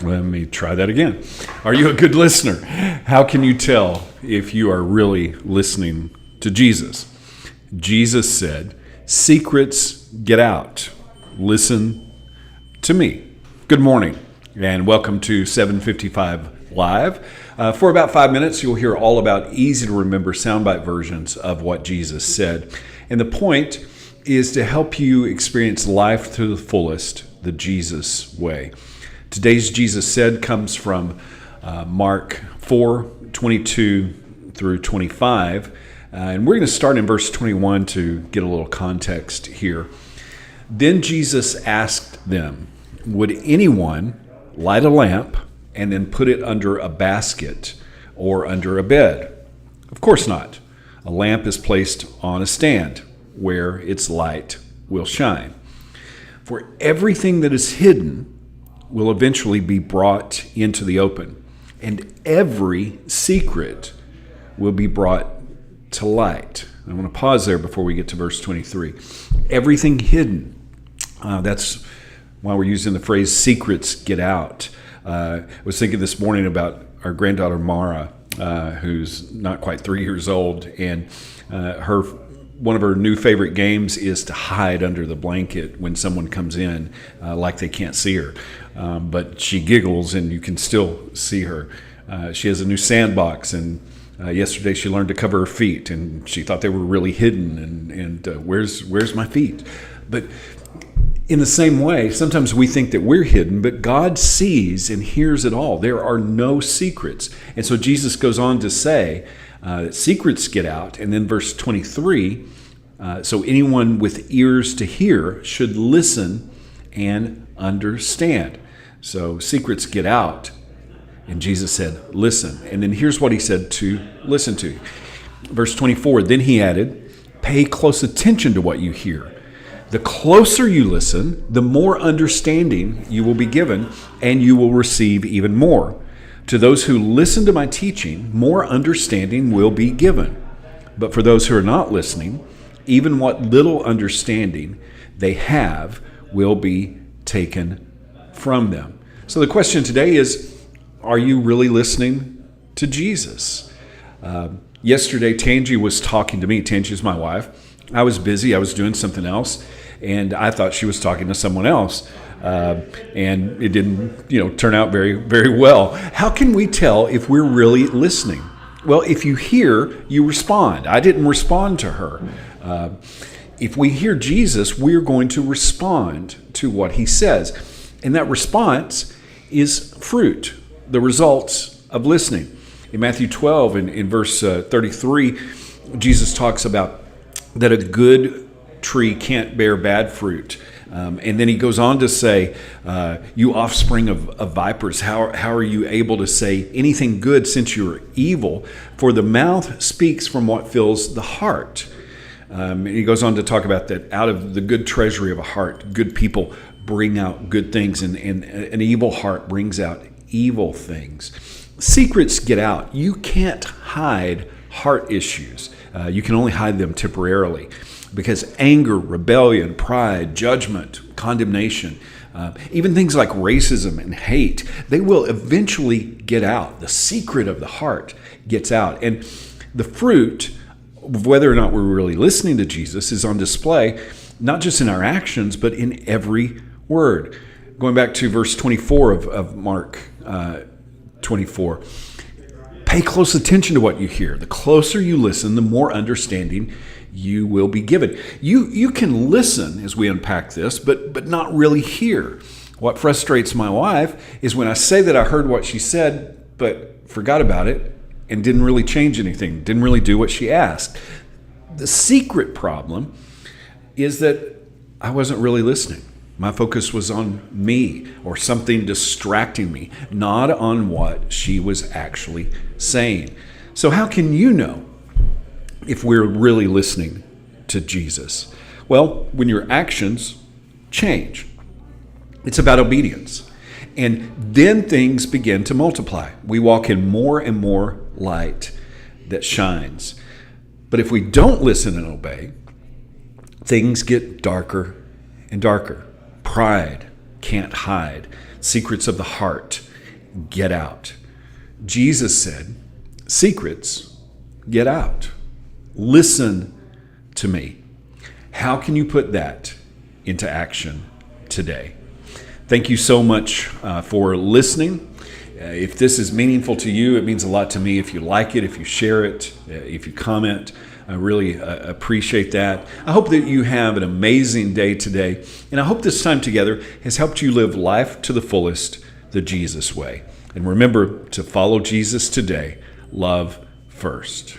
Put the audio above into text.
Let me try that again. Are you a good listener? How can you tell if you are really listening to Jesus? Jesus said, secrets get out. Listen to me. Good morning and welcome to 755 Live. For about 5 minutes, you'll hear all about easy to remember soundbite versions of what Jesus said. And the point is to help you experience life to the fullest, the Jesus way. Today's Jesus said comes from Mark 4:22 through 25. And we're going to start in verse 21 to get a little context here. Then Jesus asked them, would anyone light a lamp and then put it under a basket or under a bed? Of course not. A lamp is placed on a stand where its light will shine. For everything that is hidden will eventually be brought into the open, and every secret will be brought to light. I want to pause there before we get to verse 23. Everything hidden. That's why we're using the phrase secrets get out. I was thinking this morning about our granddaughter Mara, who's not quite 3 years old, and one of her new favorite games is to hide under the blanket when someone comes in, like they can't see her. But she giggles and you can still see her. She has a new sandbox, and yesterday she learned to cover her feet, and she thought they were really hidden. And where's my feet? But in the same way, sometimes we think that we're hidden, but God sees and hears it all. There are no secrets. And so Jesus goes on to say that secrets get out. And then verse 23, so anyone with ears to hear should listen and understand. So secrets get out. And Jesus said, listen. And then here's what he said to listen to. Verse 24, then he added, pay close attention to what you hear. The closer you listen, the more understanding you will be given, and you will receive even more. To those who listen to my teaching, more understanding will be given. But for those who are not listening, even what little understanding they have will be taken from them. So the question today is, are you really listening to Jesus? Yesterday, Tangi was talking to me. Tangi is my wife. I was busy. I was doing something else, and I thought she was talking to someone else. And it didn't, turn out very, very well. How can we tell if we're really listening? Well, if you hear, you respond. I didn't respond to her. If we hear Jesus, we're going to respond to what he says. And that response is fruit, the results of listening. In Matthew 12, in verse 33, Jesus talks about that a good tree can't bear bad fruit. And then he goes on to say, you offspring of vipers, how are you able to say anything good since you're evil? For the mouth speaks from what fills the heart. He goes on to talk about that out of the good treasury of a heart, good people bring out good things, and an evil heart brings out evil things. Secrets get out. You can't hide heart issues. You can only hide them temporarily, because anger, rebellion, pride, judgment, condemnation, even things like racism and hate, they will eventually get out. The secret of the heart gets out. And the fruit of whether or not we're really listening to Jesus is on display, not just in our actions, but in every word. Going back to verse 24 of Mark 24. Pay close attention to what you hear. The closer you listen, the more understanding you will be given. You can listen as we unpack this, but not really hear. What frustrates my wife is when I say that I heard what she said, but forgot about it and didn't really change anything, didn't really do what she asked. The secret problem is that I wasn't really listening. My focus was on me or something distracting me, not on what she was actually saying. So how can you know if we're really listening to Jesus? Well, when your actions change. It's about obedience. And then things begin to multiply. We walk in more and more light that shines. But if we don't listen and obey, things get darker and darker. Pride can't hide. Secrets of the heart get out. Jesus said, secrets, get out. Listen to me. How can you put that into action today? Thank you so much for listening. If this is meaningful to you, it means a lot to me. If you like it, if you share it, if you comment, I really appreciate that. I hope that you have an amazing day today, and I hope this time together has helped you live life to the fullest, the Jesus way. And remember to follow Jesus today. Love first.